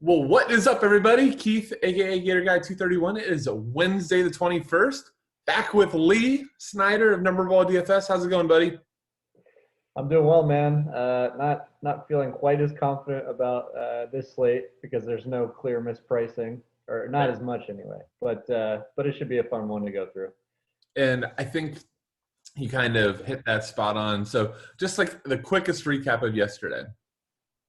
Well, what is up, everybody? Keith, aka Gator Guy 231. It is Wednesday the 21st. Back with Lee Snyder of Number Ball DFS. How's it going, buddy? I'm doing well, man. Not feeling quite as confident about this slate because there's no clear mispricing, or not as much anyway. But it should be a fun one to go through. And I think you kind of hit that spot on. So just like the quickest recap of yesterday,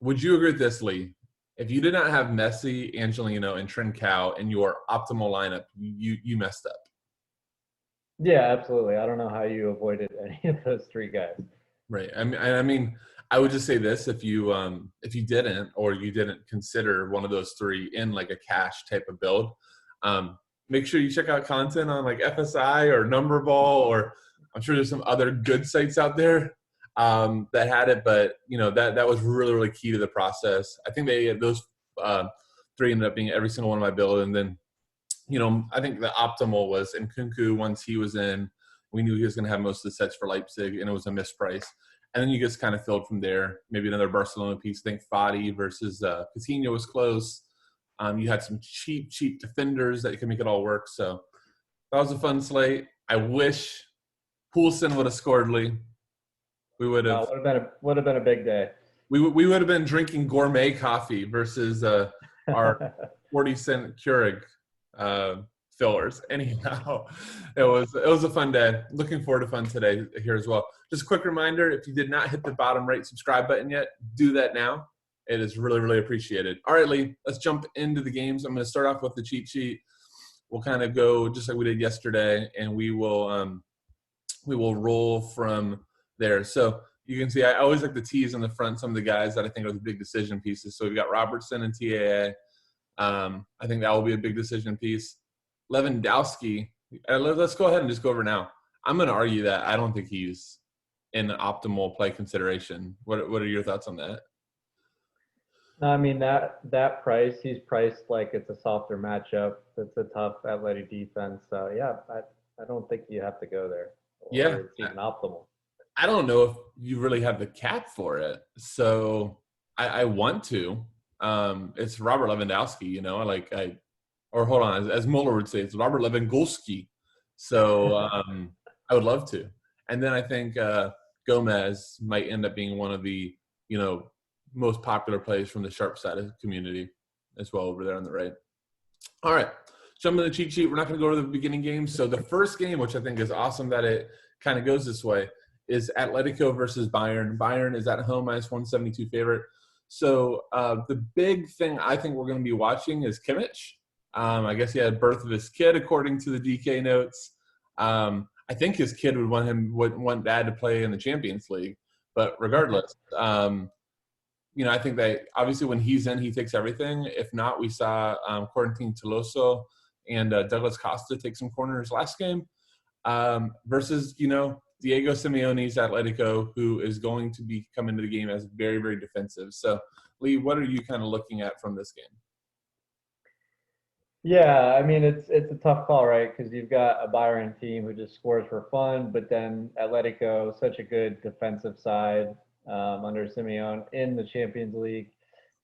would you agree with this, Lee? If you did not have Messi, Angelino, and Trincao in your optimal lineup, you messed up. Yeah, absolutely. I don't know how you avoided any of those three guys. Right. I mean, I would just say this: if you didn't, or you didn't consider one of those three in like a cash type of build, make sure you check out content on like FSI or Number Ball, or I'm sure there's some other good sites out there that had it. But that was really, really key to the process. I think those three ended up being every single one of my build, and then I think the optimal was Nkunku. Once he was in, we knew he was going to have most of the sets for Leipzig, and it was a misprice. And then you just kind of filled from there. Maybe another Barcelona piece. I think Fati versus Coutinho was close. You had some cheap defenders that could make it all work. So that was a fun slate. I wish Poulsen would have scored, Lee. We would have. Would have been a big day. We would have been drinking gourmet coffee versus our 40-cent Keurig fillers. Anyhow, it was a fun day. Looking forward to fun today here as well. Just a quick reminder, if you did not hit the bottom right subscribe button yet, do that now. It is really, really appreciated. All right, Lee, let's jump into the games. I'm going to start off with the cheat sheet. We'll kind of go just like we did yesterday, and we will roll from there. So you can see I always like to tease on the front some of the guys that I think are the big decision pieces. So we've got Robertson and TAA. I think that will be a big decision piece. Lewandowski, let's go ahead and just go over now. I'm going to argue that I don't think he's in optimal play consideration. What are your thoughts on that? I mean, that price, he's priced like it's a softer matchup. It's a tough athletic defense. So, yeah, I don't think you have to go there. Yeah. It's even optimal. I don't know if you really have the cap for it. So I want to. It's Robert Lewandowski, or hold on, as Mueller would say, it's Robert Lewandowski. So I would love to. And then I think Gomez might end up being one of the, most popular plays from the sharp side of the community as well over there on the right. All right, jumping to the cheat sheet. We're not going to go to the beginning games. So the first game, which I think is awesome that it kind of goes this way, is Atletico versus Bayern. Bayern is at home, -172 favorite. So the big thing I think we're going to be watching is Kimmich. I guess he had birth of his kid, according to the DK notes. I think his kid would want dad to play in the Champions League. But regardless, I think that obviously when he's in, he takes everything. If not, we saw Corentin Toloso and Douglas Costa take some corners last game versus, Diego Simeone's Atletico, who is going to be coming to the game as very, very defensive. So, Lee, what are you kind of looking at from this game? Yeah, I mean, it's a tough call, right? Because you've got a Bayern team who just scores for fun, but then Atletico, such a good defensive side under Simeone in the Champions League.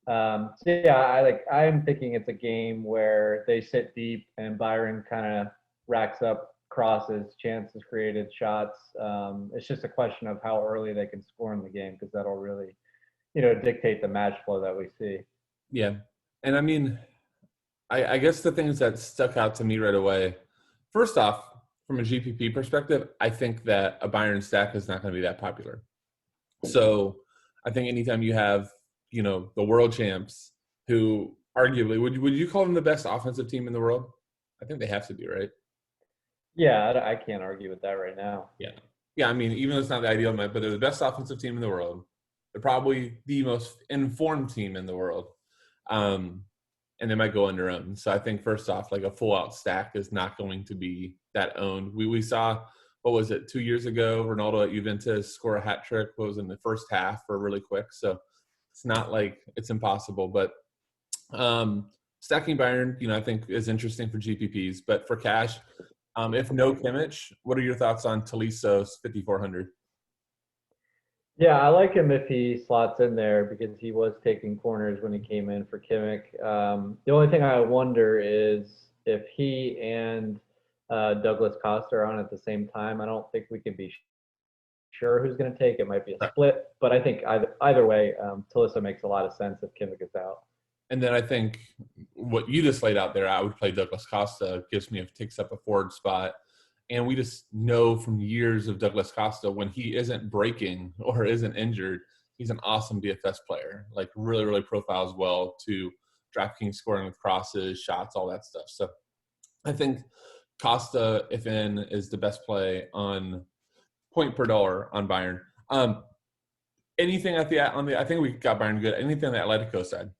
So yeah, I'm thinking it's a game where they sit deep and Bayern kind of racks up crosses, chances created, shots. It's just a question of how early they can score in the game because that'll really, dictate the match flow that we see. Yeah, and I mean, I guess the things that stuck out to me right away, first off, from a GPP perspective, I think that a Bayern stack is not going to be that popular. So I think anytime you have, the world champs who arguably, would you call them the best offensive team in the world? I think they have to be, right? Yeah, I can't argue with that right now. Yeah. I mean, even though it's not the ideal, but they're the best offensive team in the world. They're probably the most informed team in the world. And they might go on their own. So I think first off, like a full-out stack is not going to be that owned. We saw, what was it, 2 years ago, Ronaldo at Juventus score a hat trick, in the first half or really quick. So it's not like it's impossible. But stacking Bayern, I think is interesting for GPPs. But for cash, if no Kimmich, what are your thoughts on Toliso's 5,400? Yeah, I like him if he slots in there because he was taking corners when he came in for Kimmich. The only thing I wonder is if he and Douglas Costa are on at the same time. I don't think we can be sure who's going to take. It might be a split, but I think either way, Talissa makes a lot of sense if Kimmich is out. And then I think what you just laid out there, I would play Douglas Costa. Gives me takes up a forward spot. And we just know from years of Douglas Costa, when he isn't breaking or isn't injured, he's an awesome DFS player. Like really, really profiles well to DraftKings scoring with crosses, shots, all that stuff. So I think Costa, if in, is the best play on point per dollar on Bayern. Anything at the on the I think we got Bayern good. Anything on the Atletico side?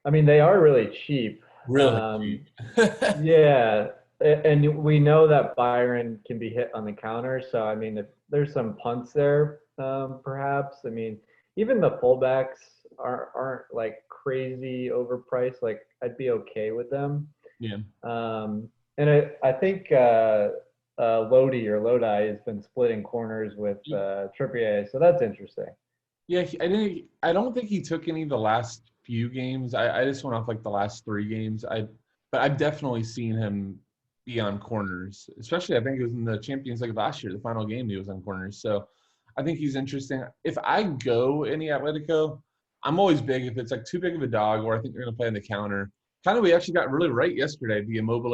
I mean, they are really cheap. Really cheap. Yeah, and we know that Byron can be hit on the counter. So I mean, if there's some punts there, perhaps. I mean, even the fullbacks aren't like crazy overpriced. Like I'd be okay with them. Yeah. And I think Lodi has been splitting corners with Trippier, so that's interesting. Yeah, I don't think he took any of the last few games. I just went off like the last 3 games. But I've definitely seen him be on corners, especially I think it was in the Champions League last year, the final game he was on corners. So I think he's interesting. If I go any Atletico, I'm always big if it's like too big of a dog, or I think they're going to play on the counter. Kind of, we actually got really right yesterday. The Immobile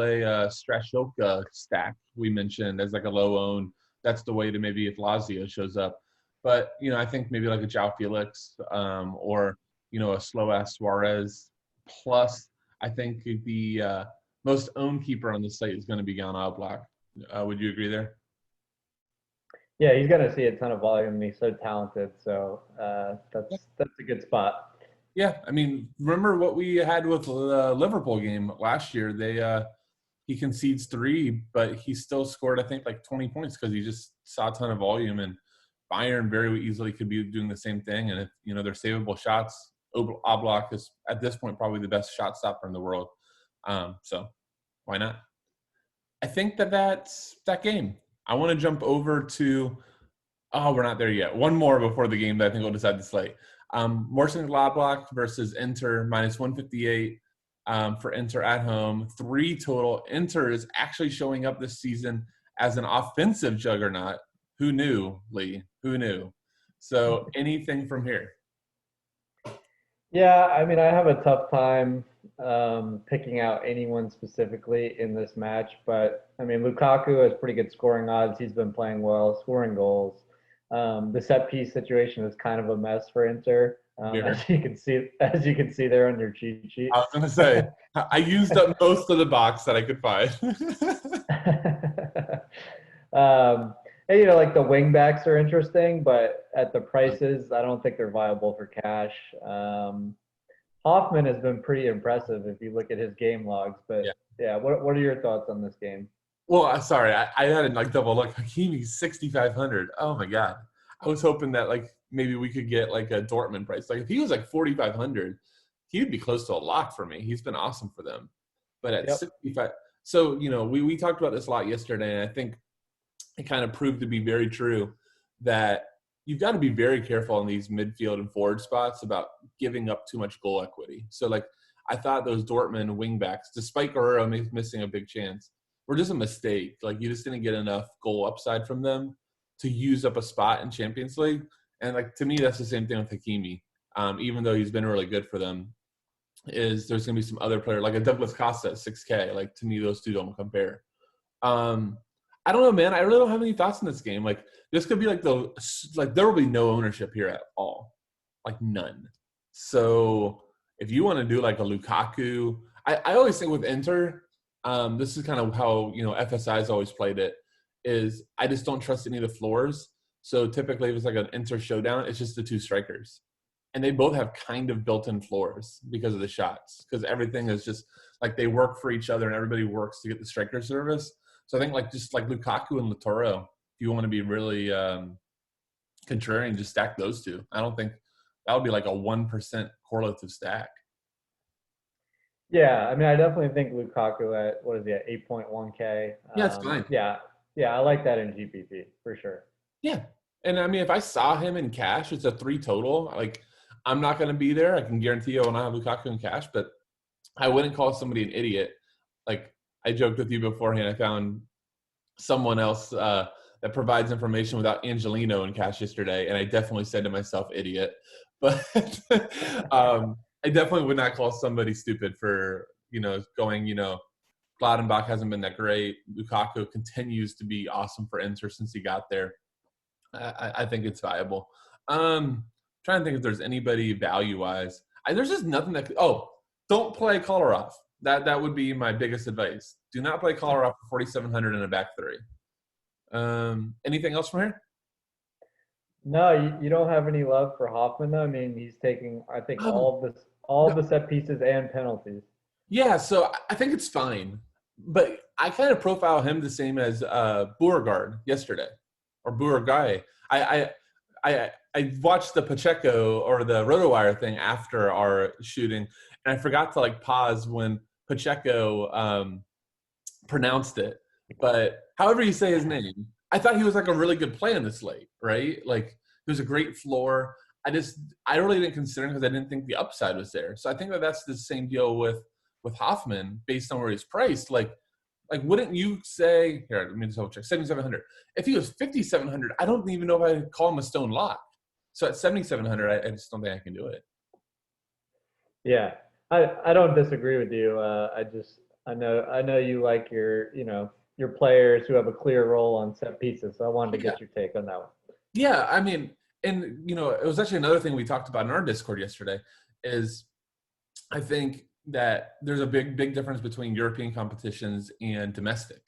Strashoka stack we mentioned as like a low own. That's the way to maybe if Lazio shows up. But, I think maybe like a João Felix or, a slow-ass Suarez. Plus, I think the most owned keeper on the slate is going to be Jan Oblak. Would you agree there? Yeah, he's going to see a ton of volume, and he's so talented. So that's a good spot. Yeah, I mean, remember what we had with the Liverpool game last year? He concedes 3, but he still scored, I think, like 20 points because he just saw a ton of volume. And Bayern very easily could be doing the same thing. And if, they're savable shots, Oblak is, at this point, probably the best shot stopper in the world. So why not? I think that's that game. I want to jump over to we're not there yet. One more before the game that I think we'll decide the slate. Monchengladbach versus Inter, minus 158 for Inter at home. 3 total. Inter is actually showing up this season as an offensive juggernaut. Who knew, Lee? Who knew? So anything from here? Yeah, I mean, I have a tough time picking out anyone specifically in this match, but I mean, Lukaku has pretty good scoring odds. He's been playing well, scoring goals. The set piece situation is kind of a mess for Inter, as you can see there on your cheat sheet. I was going to say I used up most of the box that I could find. And, like the wing backs are interesting, but at the prices, I don't think they're viable for cash. Hoffman has been pretty impressive if you look at his game logs. But yeah, what are your thoughts on this game? Well, sorry, I had to double look. Hakimi's 6,500. Oh my god! I was hoping that maybe we could get a Dortmund price. If he was 4,500, he would be close to a lock for me. He's been awesome for them. But at 65, so we talked about this a lot yesterday, and I think it kind of proved to be very true that you've got to be very careful in these midfield and forward spots about giving up too much goal equity. So I thought those Dortmund wingbacks, despite Guerrero missing a big chance, were just a mistake. You just didn't get enough goal upside from them to use up a spot in Champions League. And to me, that's the same thing with Hakimi. Even though he's been really good for them, there's going to be some other player like a Douglas Costa at 6K. To me, those two don't compare. I don't know, man. I really don't have any thoughts on this game. This could be there will be no ownership here at all, none. So if you want to do a Lukaku, I always think with Inter, this is kind of how FSI's always played it. Is I just don't trust any of the floors. So typically, if it's an Inter showdown, it's just the 2 strikers, and they both have kind of built-in floors because of the shots. Because everything is just they work for each other, and everybody works to get the striker service. So I think just Lukaku and Lautaro, if you want to be really contrarian, just stack those 2. I don't think that would be a 1% correlative stack. Yeah, I mean, I definitely think Lukaku at, what is he, at 8.1K? Yeah, it's fine. Yeah, I like that in GPP for sure. Yeah, And I mean, if I saw him in cash, it's a 3 total. Like, I'm not going to be there. I can guarantee you I will not have Lukaku in cash, but I wouldn't call somebody an idiot. Like, I joked with you beforehand. I found someone else that provides information without Angelino in cash yesterday, and I definitely said to myself, idiot. But I definitely would not call somebody stupid for, going, Gladbach hasn't been that great. Lukaku continues to be awesome for Inter since he got there. I think it's viable. Trying to think if there's anybody value-wise. There's just nothing that don't play Kolarov. That would be my biggest advice. Do not play Kolarov for 4,700 in a back three. Anything else from here? No, you don't have any love for Hoffman though. I mean, he's taking, I think, all of the set pieces and penalties. Yeah, so I think it's fine. But I kind of profile him the same as Beauregard yesterday, or Beauregard. I watched the Pacheco or the RotoWire thing after our shooting, and I forgot to pause when Pacheco pronounced it. But however you say his name, I thought he was a really good play in the slate, right? He was a great floor. I really didn't consider him because I didn't think the upside was there. So I think that's the same deal with Hoffman based on where he's priced. Wouldn't you say here? Let me just double check. 7,700. If he was 5,700, I don't even know if I'd call him a stone lock. So at 7,700, I just don't think I can do it. Yeah, I don't disagree with you. I know you like your players who have a clear role on set pieces. So I wanted to get your take on that one. Yeah, I mean, and it was actually another thing we talked about in our Discord yesterday. Is I think that there's a big difference between European competitions and domestic.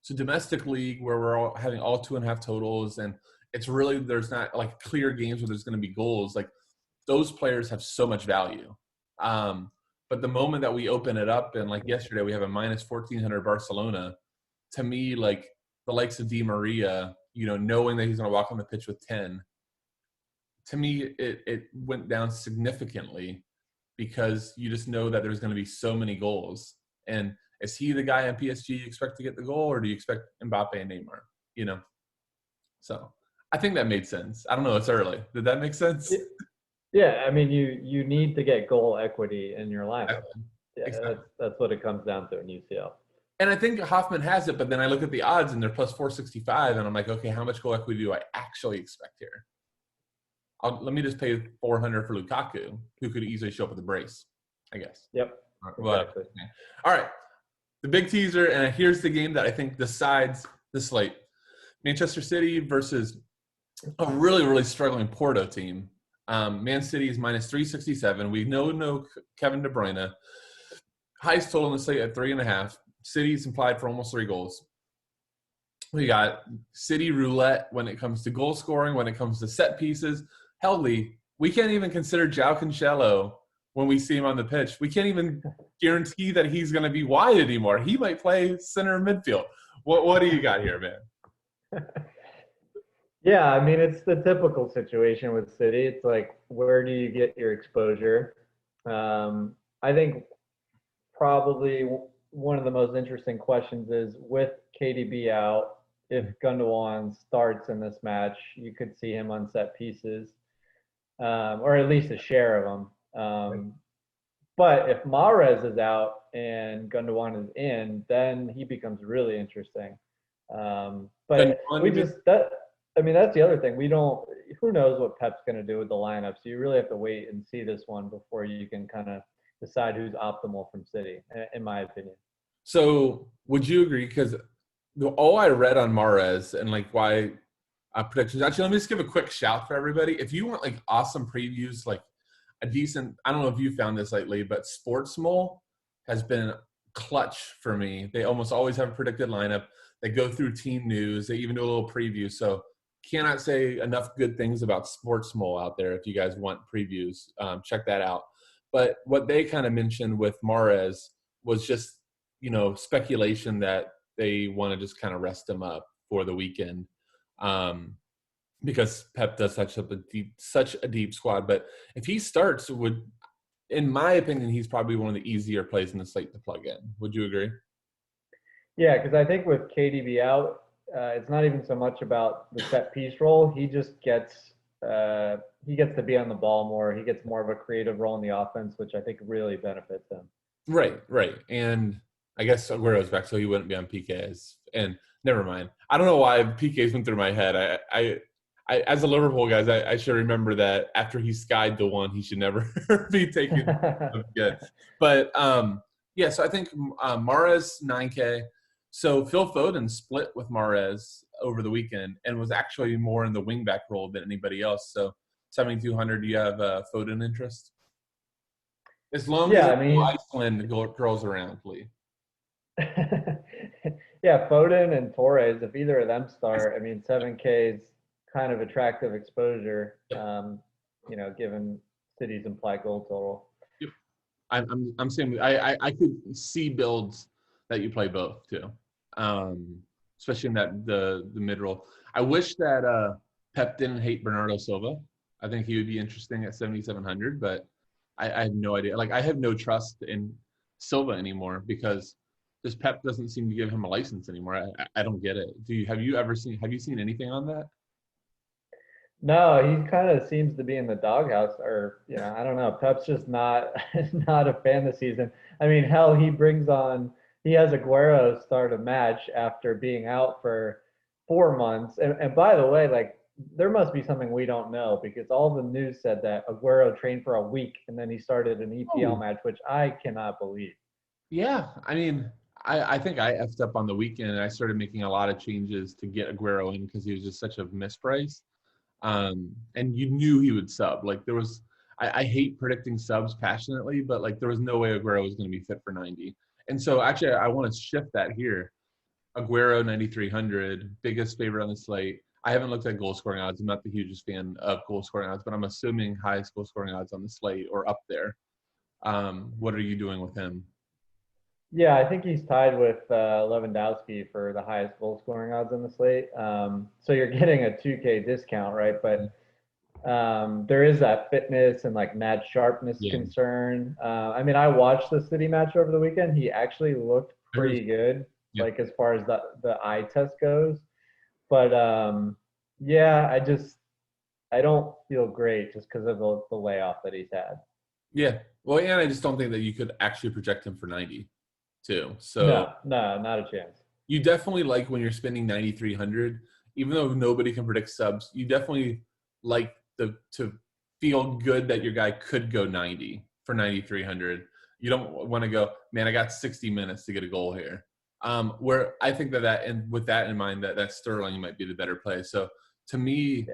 So domestic league, where we're all having all 2.5 totals, and it's really, there's not clear games where there's going to be goals. Those players have so much value. But the moment that we open it up, and yesterday we have a minus 1,400 Barcelona, to me, the likes of Di Maria, knowing that he's going to walk on the pitch with 10, to me, it went down significantly, because you just know that there's going to be so many goals. And is he the guy on PSG you expect to get the goal, or do you expect Mbappe and Neymar? So I think that made sense. I don't know. It's early. Did that make sense? Yeah. I mean, you need to get goal equity in your lineup. Yeah, exactly. That's what it comes down to in UCL. And I think Hoffman has it, but then I look at the odds and they're plus 465, and I'm like, okay, how much goal equity do I actually expect here? Let me just pay 400 for Lukaku, who could easily show up with a brace, I guess. Yep. Exactly. All right. The big teaser, and here's the game that I think decides the slate. Manchester City versus a really, really struggling Porto team. Man City is minus 367. We know no Kevin De Bruyne. Highest total in the slate at 3.5. City's implied for almost 3 goals. We got City roulette when it comes to goal scoring, when it comes to set pieces. Hell, we can't even consider João Cancelo when we see him on the pitch. We can't even guarantee that he's going to be wide anymore. He might play center midfield. What do you got here, man? Yeah, I mean, it's the typical situation with City. It's where do you get your exposure? I think probably one of the most interesting questions is, with KDB out, if Gundogan starts in this match, you could see him on set pieces, or at least a share of them. But if Mahrez is out and Gundogan is in, then he becomes really interesting. But that's the other thing. Who knows what Pep's going to do with the lineup. So you really have to wait and see this one before you can kind of decide who's optimal from City, in my opinion. So would you agree? Because all I read on Mahrez and why predictions. Actually, let me just give a quick shout for everybody. If you want awesome previews, a decent, I don't know if you found this lately, but Sportsmole has been clutch for me. They almost always have a predicted lineup. They go through team news. They even do a little preview. So cannot say enough good things about Sportsmole out there. If you guys want previews, check that out. But what they kind of mentioned with Mahrez was just, speculation that they want to just kind of rest him up for the weekend, because Pep does such a deep squad. But if he starts, in my opinion, he's probably one of the easier plays in the slate to plug in. Would you agree? Yeah, because I think with KDB out, it's not even so much about the set piece role. He just gets to be on the ball more. He gets more of a creative role in the offense, which I think really benefits him. Right. And I guess Aguero's back, so he wouldn't be on PKs. And never mind. I don't know why PKs went through my head. I as a Liverpool guys, I should remember that after he skied the one, he should never be taken again. But yeah, so I think Mahrez 9K. So Phil Foden split with Mahrez over the weekend and was actually more in the wingback role than anybody else. So 7,200, do you have Foden interest? As long as Iceland girls around, please. Yeah, Foden and Torres, if either of them start, I mean, 7K is kind of attractive exposure, given City's implied goal total. Yep. I'm saying I could see builds that you play both too, especially in that the mid roll. I wish that Pep didn't hate Bernardo Silva. I think he would be interesting at 7,700, but I have no idea. Like, I have no trust in Silva anymore because this Pep doesn't seem to give him a license anymore. I don't get it. Have you seen anything on that? No, he kind of seems to be in the doghouse, or I don't know. Pep's just not not a fan this season. I mean, hell, he has Aguero start a match after being out for 4 months. And by the way, like, there must be something we don't know, because all the news said that Aguero trained for a week and then he started an EPL match, which I cannot believe. Yeah, I mean, I think I effed up on the weekend and I started making a lot of changes to get Aguero in because he was just such a misprice. And you knew he would sub. Like, there was, I hate predicting subs passionately, but like there was no way Aguero was going to be fit for 90. And so actually I want to shift that here. Aguero 9,300, biggest favorite on the slate. I haven't looked at goal scoring odds. I'm not the hugest fan of goal scoring odds, but I'm assuming highest goal scoring odds on the slate or up there. What are you doing with him? Yeah, I think he's tied with Lewandowski for the highest goal scoring odds on the slate. So you're getting a 2K discount, right? But there is that fitness and like mad sharpness concern. I mean, I watched the City match over the weekend. He actually looked pretty good, like as far as the eye test goes. But yeah, I don't feel great just because of the layoff that he's had. Yeah, well, and I just don't think that you could actually project him for 90. Too. So no, not a chance. You definitely like when you're spending 9,300, even though nobody can predict subs, you definitely like to feel good that your guy could go 90 for 9,300. You don't want to go, man, I got 60 minutes to get a goal here. Where I think and with that in mind, that Sterling might be the better play. So to me,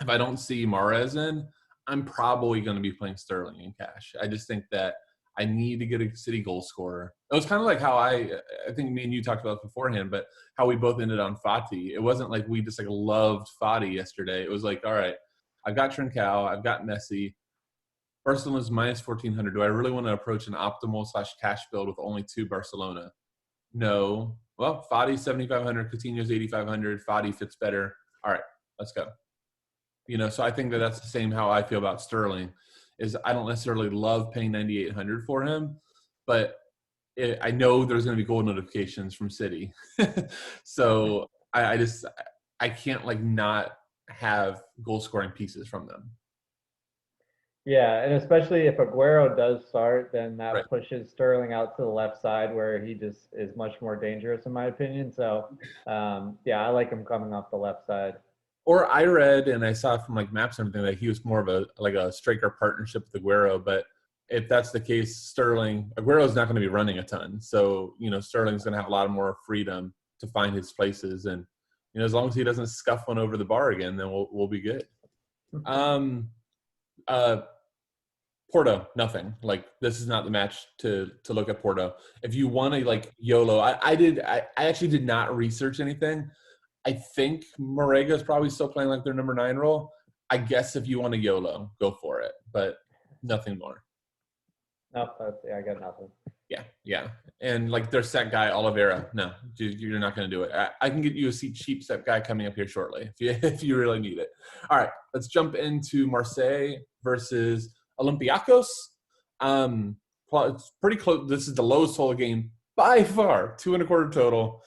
if I don't see Mahrez in, I'm probably going to be playing Sterling in cash. I just think that I need to get a City goal scorer. It was kind of like how I think me and you talked about beforehand, but how we both ended on Fati. It wasn't like we just like loved Fati yesterday. It was like, all right, I've got Trincao, I've got Messi. Barcelona's minus 1,400. Do I really want to approach an optimal / cash build with only 2 Barcelona? No. Well, Fati's 7,500, Coutinho's 8,500. Fati fits better. All right, let's go. So I think that's the same how I feel about Sterling. Is I don't necessarily love paying 9,800 for him, but I know there's going to be goal notifications from City. So I can't like not have goal scoring pieces from them. Yeah, and especially if Aguero does start, then that pushes Sterling out to the left side where he just is much more dangerous in my opinion. So I like him coming off the left side. Or I read and I saw from like maps and everything that he was more of a striker partnership with Aguero. But if that's the case, Aguero's not going to be running a ton. So, Sterling's going to have a lot more freedom to find his places. And, as long as he doesn't scuff one over the bar again, then we'll be good. Porto, nothing. Like, this is not the match to look at Porto. If you want to like YOLO, I actually did not research anything. I think Marega is probably still playing like their number 9 role. I guess if you want to YOLO, go for it, but nothing more. No, I got nothing. Yeah. And like their set guy, Oliveira, no, you're not going to do it. I can get you a cheap set guy coming up here shortly if you really need it. All right, let's jump into Marseille versus Olympiacos. Well, it's pretty close. This is the lowest total game by far, 2.25 total.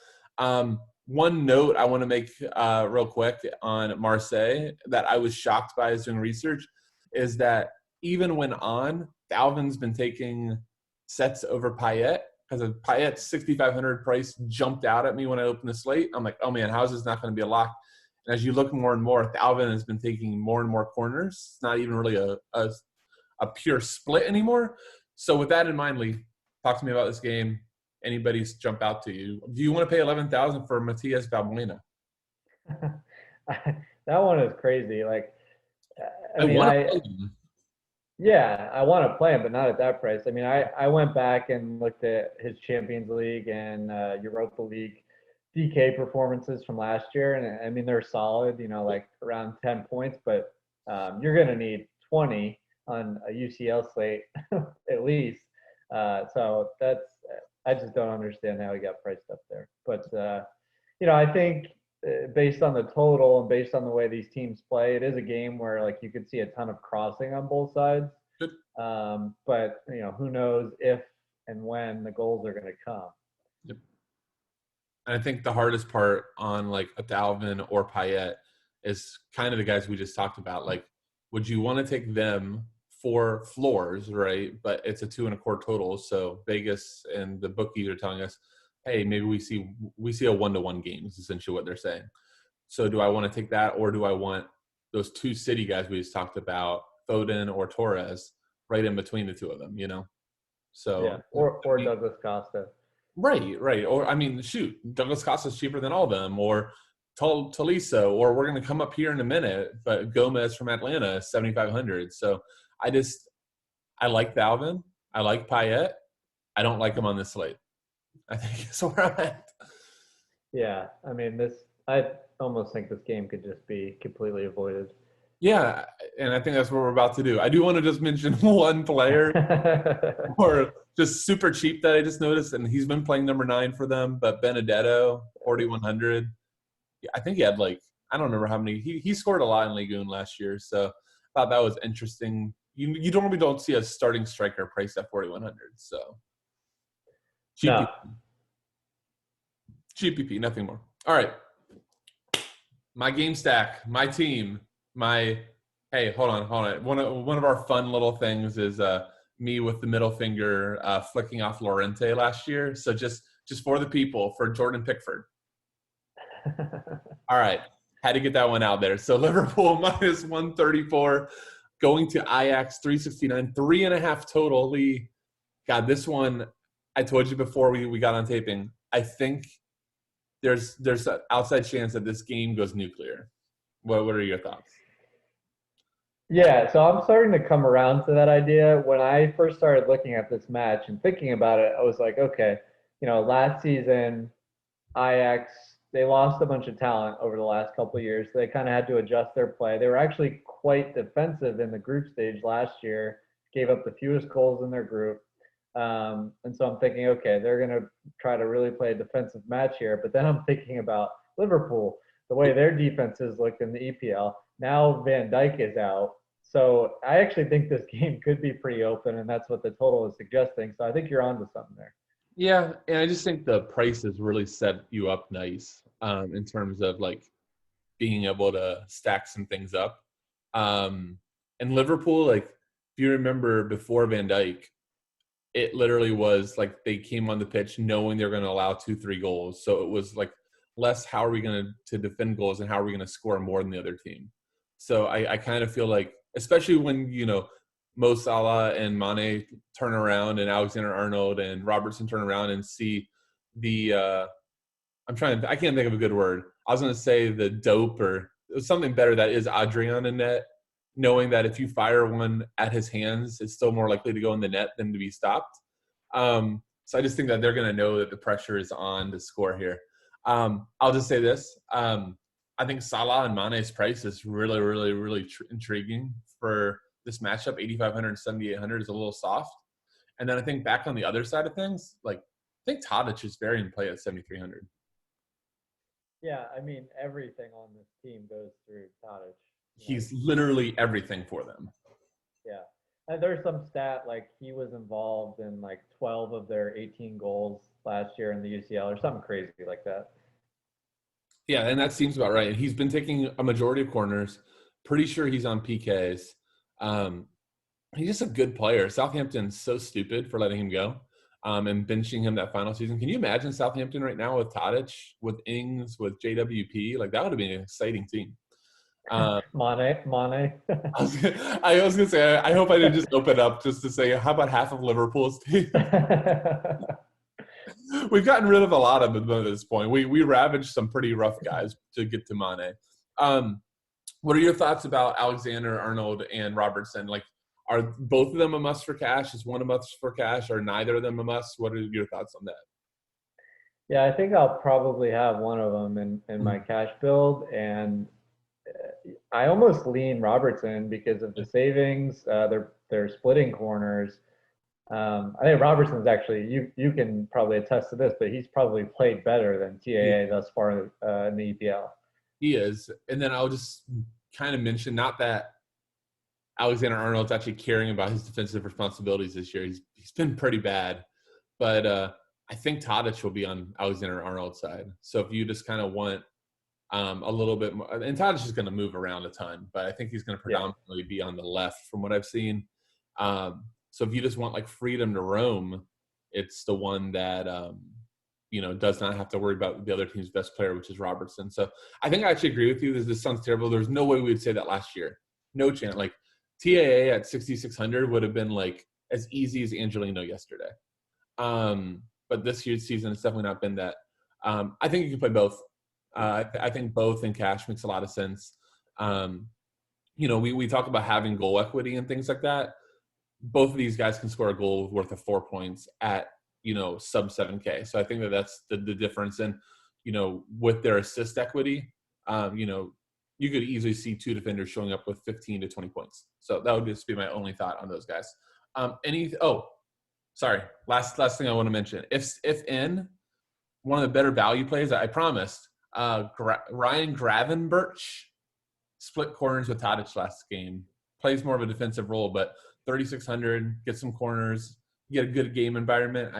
One note I want to make real quick on Marseille that I was shocked by as doing research is that even when on, Dalvin's been taking sets over Payet because Payet's 6,500 price jumped out at me when I opened the slate. I'm like, oh man, how is this not going to be a lock? And as you look more and more, Dalvin has been taking more and more corners. It's not even really a pure split anymore. So with that in mind, Lee, talk to me about this game. Anybody's jump out to you? Do you want to pay 11,000 for Matias Balbuena? That one is crazy. Like, I mean, want to play him. yeah, I want to play him, but not at that price. I mean, I went back and looked at his Champions League and Europa League DK performances from last year, and I mean they're solid. You know, like around 10 points, but you're going to need 20 on a UCL slate at least. So that's I just don't understand how he got priced up there. But I think based on the total and based on the way these teams play, it is a game where like you could see a ton of crossing on both sides. Good. But who knows if and when the goals are going to come. Yep. And I think the hardest part on like a Dalvin or Payet is kind of the guys we just talked about. Like, would you want to take them for floors, right? But it's a 2.25 total. So Vegas and the bookies are telling us, hey, maybe we see a 1-to-1 game is essentially what they're saying. So do I want to take that, or do I want those two City guys we just talked about, Foden or Torres, right in between the two of them, So yeah, or Douglas Costa. Right. Or I mean, shoot, Douglas Costa's cheaper than all of them, or Tolisso, or we're going to come up here in a minute, but Gomez from Atlanta, 7,500. So I like Dalvin. I like Payet. I don't like him on this slate. I think that's where I'm at. Yeah, I mean, I almost think this game could just be completely avoided. Yeah, and I think that's what we're about to do. I do want to just mention one player or just super cheap that I just noticed, and he's been playing number 9 for them, but Benedetto, 4,100. I think he had I don't remember how many. He scored a lot in Ligue 1 last year, so I thought that was interesting. You normally don't see a starting striker priced at 4,100, so cheap. No. GPP, nothing more. All right. My game stack, my team, hey, hold on. One of our fun little things is me with the middle finger flicking off Llorente last year. So just for the people, for Jordan Pickford. All right. Had to get that one out there. So Liverpool minus 134, going to Ajax 369, 3.5 total. Lee, God, this one, I told you before we got on taping, I think there's an outside chance that this game goes nuclear. What are your thoughts? Yeah, so I'm starting to come around to that idea. When I first started looking at this match and thinking about it, I was like, okay, last season, Ajax, they lost a bunch of talent over the last couple of years. So they kind of had to adjust their play. They were actually quite defensive in the group stage last year, gave up the fewest goals in their group. And so I'm thinking, okay, they're going to try to really play a defensive match here. But then I'm thinking about Liverpool, the way their defenses looked in the EPL. Now Van Dijk is out. So I actually think this game could be pretty open, and that's what the total is suggesting. So I think you're onto something there. Yeah, and I just think the prices really set you up nice in terms of being able to stack some things up. And Liverpool, if you remember before Van Dijk, it literally was they came on the pitch knowing they're going to allow 2-3 goals. So it was less how are we going to defend goals and how are we going to score more than the other team. So I kind of feel especially when, Mo Salah and Mane turn around and Alexander-Arnold and Robertson turn around and see the I can't think of a good word. I was going to say the dope or something better that is Adrian in net, knowing that if you fire one at his hands, it's still more likely to go in the net than to be stopped. So I just think that they're going to know that the pressure is on to score here. I'll just say this. I think Salah and Mane's price is really, really, really intriguing for this matchup. 8,500, 7,800 is a little soft. And then I think back on the other side of things, I think Tadic is very in play at 7,300. Yeah, I mean, everything on this team goes through Tadic. He's literally everything for them. Yeah. And there's some stat he was involved in 12 of their 18 goals last year in the UCL or something crazy like that. Yeah, and that seems about right. He's been taking a majority of corners. Pretty sure he's on PKs. Um, he's just a good player. Southampton's so stupid for letting him go and benching him that final season. Can you imagine Southampton right now with Tadic, with Ings, with JWP? Like, that would have been an exciting team. Mane. I was gonna say, I hope I didn't just open up just to say, how about half of Liverpool's team? We've gotten rid of a lot of them at this point. We ravaged some pretty rough guys to get to Mane. What are your thoughts about Alexander Arnold and Robertson? Like, are both of them a must for cash? Is one a must for cash, or neither of them a must? What are your thoughts on that? Yeah, I think I'll probably have one of them in my cash build, and I almost lean Robertson because of the savings. They're splitting corners. I think Robertson's actually, you can probably attest to this, but he's probably played better than TAA thus far in the EPL. He is. And then I'll just kind of mention, not that Alexander Arnold's actually caring about his defensive responsibilities this year. He's been pretty bad. But I think Tadic will be on Alexander Arnold's side. So if you just kind of want a little bit more, and Tadic is going to move around a ton, but I think he's going to predominantly be on the left from what I've seen. So if you just want like freedom to roam, it's the one that does not have to worry about the other team's best player, which is Robertson. So I think I actually agree with you. This sounds terrible. There's no way we would say that last year. No chance. Like TAA at 6,600 would have been like as easy as Angelino yesterday. But this year's season has definitely not been that. I think you can play both. I think both in cash makes a lot of sense. We talk about having goal equity and things like that. Both of these guys can score a goal worth of 4 points at, sub 7K. So I think that's the difference. And, with their assist equity, you could easily see two defenders showing up with 15 to 20 points. So that would just be my only thought on those guys. Last thing I want to mention. If in one of the better value plays, I promised, Ryan Gravenberch split corners with Tadic last game. Plays more of a defensive role, but 3,600, get some corners, get a good game environment.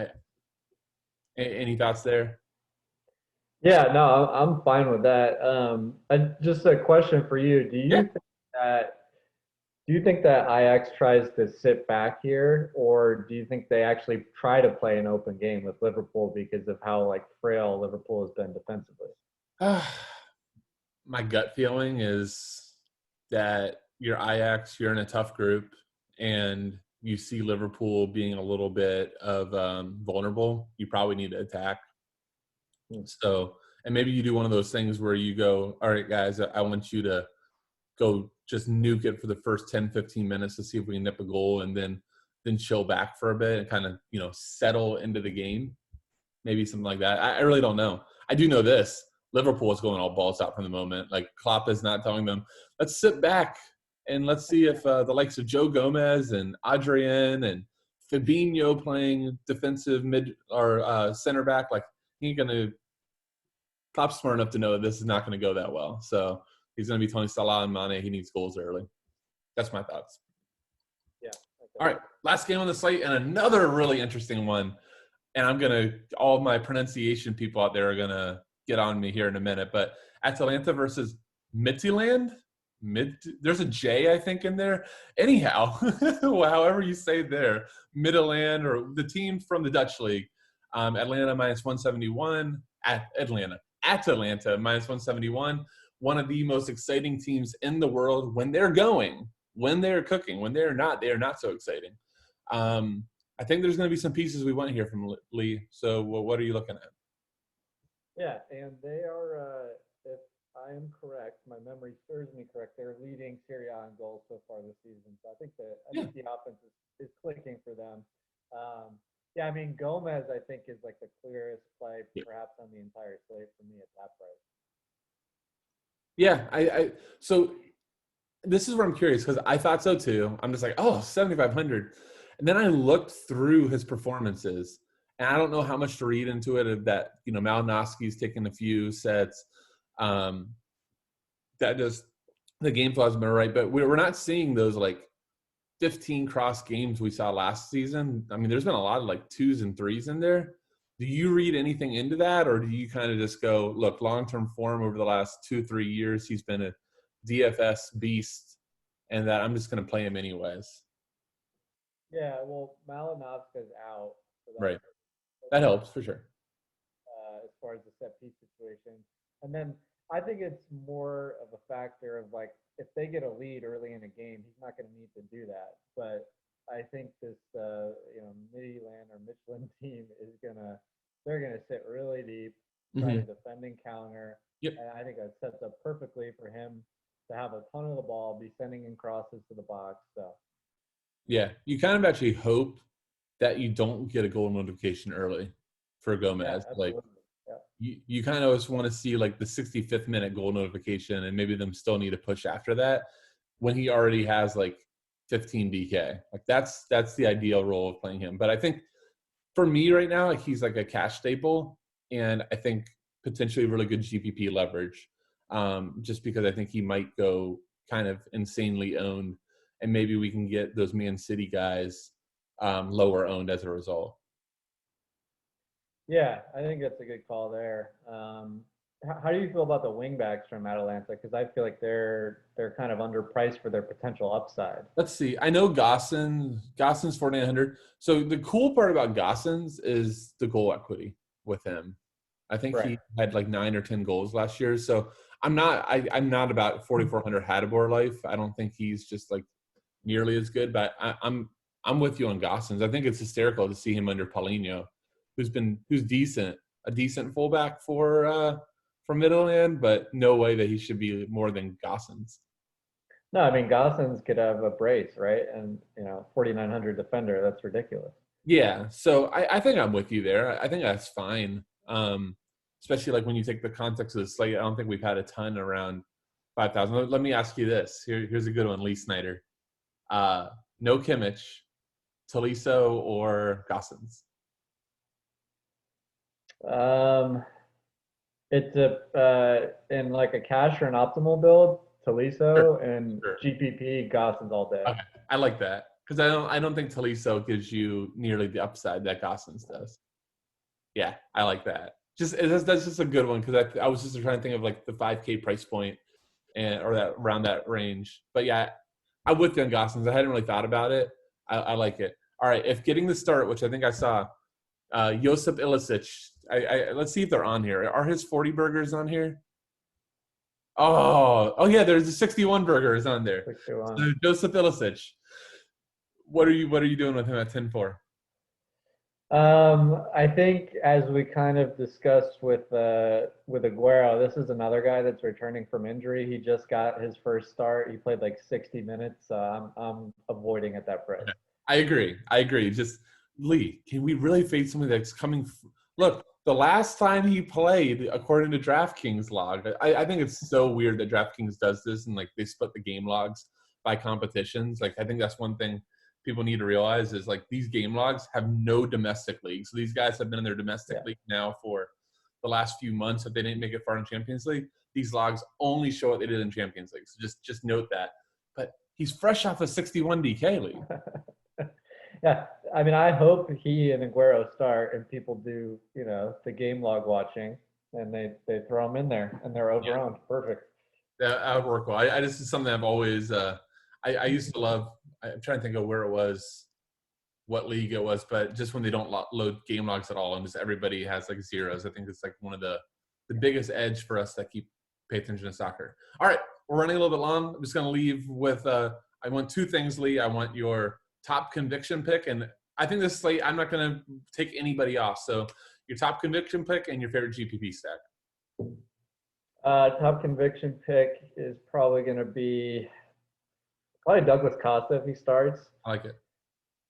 Any thoughts there? Yeah, no, I'm fine with that. Just a question for you: Do you think that Ajax tries to sit back here, or do you think they actually try to play an open game with Liverpool because of how frail Liverpool has been defensively? My gut feeling is that you're Ajax, you're in a tough group, and you see Liverpool being a little bit of vulnerable. You probably need to attack. So, and maybe you do one of those things where you go, all right, guys, I want you to go just nuke it for the first 10, 15 minutes to see if we can nip a goal, and then chill back for a bit and kind of, settle into the game. Maybe something like that. I really don't know. I do know this. Liverpool is going all balls out from the moment. Like, Klopp is not telling them, let's sit back and let's see if the likes of Joe Gomez and Adrian and Fabinho playing defensive mid or center back, Klopp's smart enough to know that this is not going to go that well. So he's going to be telling Salah and Mane he needs goals early. That's my thoughts. Yeah. Okay. All right. Last game on the slate, and another really interesting one. And all of my pronunciation people out there are going to get on me here in a minute. But Atalanta versus Midtjylland. There's a J, I think, in there. Anyhow, however you say there, Midtjylland, or the team from the Dutch league. Atlanta minus 171 at Atlanta minus 171. One of the most exciting teams in the world when they're going, when they're cooking. When they're not, they are not so exciting. I think there's going to be some pieces we want to hear from Lee. So what are you looking at? Yeah, and they are, if I am correct, my memory serves me correct, they're leading Serie A in goals so far this season. So I think the offense is clicking for them. Gomez, I think, is the clearest play perhaps on the entire slate for me at that price. Yeah, so this is where I'm curious, because I thought so too. I'm just 7,500. And then I looked through his performances, and I don't know how much to read into it, of that, Malinowski's taken a few sets. That just, the game flow hasn't been right, but we're not seeing those 15 cross games we saw last season. I mean, there's been a lot of 2s and 3s in there. Do you read anything into that, or do you kind of just go, look, long-term form over the last 2-3 years, he's been a DFS beast, and that I'm just going to play him anyways? Yeah, well, Malinovska's out, so Right. that's That helps for sure. as far as the set piece situation. And then I think it's more of a factor of like if they get a lead early in a game, he's not going to need to do that. But I think this Midtjylland or Michelin team is they're gonna sit really deep, try to defend and counter, Yep. and I think that sets up perfectly for him to have a ton of the ball, be sending in crosses to the box. So Yeah, you kind of actually hope that you don't get a goal notification early for yeah, Gomez. Like absolutely. Yeah. you kind of always want to see like the 65th minute goal notification, and maybe them still need to push after that when he already has like 15 DK. Like that's the ideal role of playing him. But I think for me right now, like he's like a cash staple, and I think potentially really good GPP leverage. Just because I think he might go kind of insanely owned, and maybe we can get those Man City guys lower owned as a result. Yeah, I think that's a good call there. How do you feel about the wingbacks from Atalanta? Because I feel like they're kind of underpriced for their potential upside. Let's see. I know Gossen's 4,900. So the cool part about Gossen's is the goal equity with him. I think Right. he had like 9 or 10 goals last year. So I'm not about 4,400 Hadabor life. I don't think he's just like nearly as good. But I'm with you on Gossen's. I think it's hysterical to see him under Paulinho, who's decent, a decent fullback for Midtjylland, but no way that he should be more than Gossen's. No, I mean Gossens could have a brace, right? And 4,900 defender. That's ridiculous. Yeah, so I think I'm with you there. I think that's fine. Especially like when you take the context of the slate. I don't think we've had a ton around 5,000. Let me ask you this. Here's a good one, Lee Snyder. No Kimmich, Tolisso, or Gossens? Um, it's in like a cash or an optimal build, Sure, Tolisso and sure. GPP Gossens all day. Okay, I like that because I don't think Tolisso gives you nearly the upside that Gossens does. Yeah, I like that. That's just a good one because I was just trying to think of like the 5K price point and or that around that range. But yeah, I would think Gossens. I hadn't really thought about it. I like it. All right, if getting the start, which I think I saw, Josip Ilicic. Let's see if they're on here. Are his 40 burgers on here? Oh yeah, there's the 61 burgers on there. 61. So Josip Ilicic. What are you doing with him at 10-4? I think as we kind of discussed with Aguero, this is another guy that's returning from injury. He just got his first start. He played like 60 minutes. I'm avoiding at that price. I agree. Just Lee, can we really fade somebody that's coming? Look, the last time he played, according to DraftKings log, I think it's so weird that DraftKings does this and like they split the game logs by competitions. Like I think that's one thing people need to realize is like these game logs have no domestic league. So these guys have been in their domestic league now for the last few months. If they didn't make it far in Champions League, these logs only show what they did in Champions League. So just note that. But he's fresh off a 61 DK league. Yeah, I mean, I hope he and Aguero start and people do, the game log watching and they throw them in there and they're overowned. Yeah. Perfect. That would work well. I just is something I've always I used to love. I'm trying to think of where it was, what league it was, but just when they don't load game logs at all and just everybody has like zeros. I think it's like one of the biggest edge for us that pay attention to soccer. All right, we're running a little bit long. I'm just going to leave with I want two things, Lee. I want your top conviction pick, and I think this slate I'm not going to take anybody off. So your top conviction pick and your favorite GPP stack. Top conviction pick is probably going to be Douglas Costa if he starts. I like it.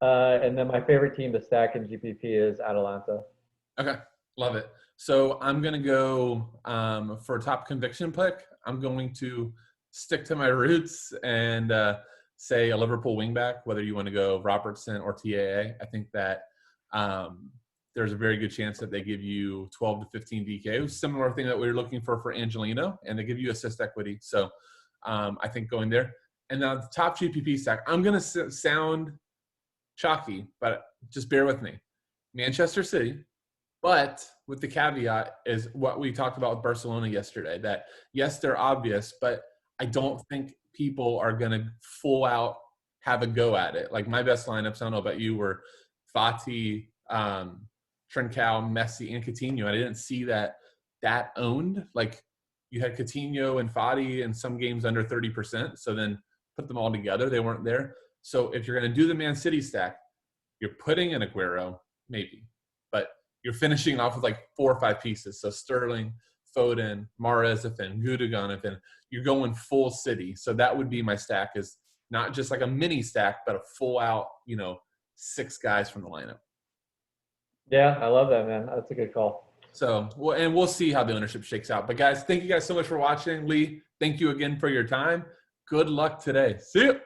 And then my favorite team to stack in GPP is Atalanta. Okay, love it. So I'm going to go for top conviction pick. I'm going to stick to my roots and say a Liverpool wingback, whether you want to go Robertson or TAA. I think that there's a very good chance that they give you 12 to 15 DK. Similar thing that we were looking for Angelino, and they give you assist equity. So I think going there. And now the top GPP stack, I'm going to sound chalky, but just bear with me. Manchester City, But with the caveat is what we talked about with Barcelona yesterday, that yes, they're obvious, but I don't think people are going to full out have a go at it. Like my best lineups, I don't know about you, were Fati, Trincao, Messi, and Coutinho. And I didn't see that owned. Like you had Coutinho and Fati in some games under 30%. So then put them all together. They weren't there. So if you're going to do the Man City stack, you're putting in Aguero, maybe. But you're finishing off with like 4 or 5 pieces. So Sterling, Foden, Mahrez, and Gundogan, and you're going full City. So that would be my stack, is not just like a mini stack, but a full out, 6 guys from the lineup. Yeah, I love that, man. That's a good call. So, we'll see how the ownership shakes out. But guys, thank you guys so much for watching. Lee, thank you again for your time. Good luck today. See you.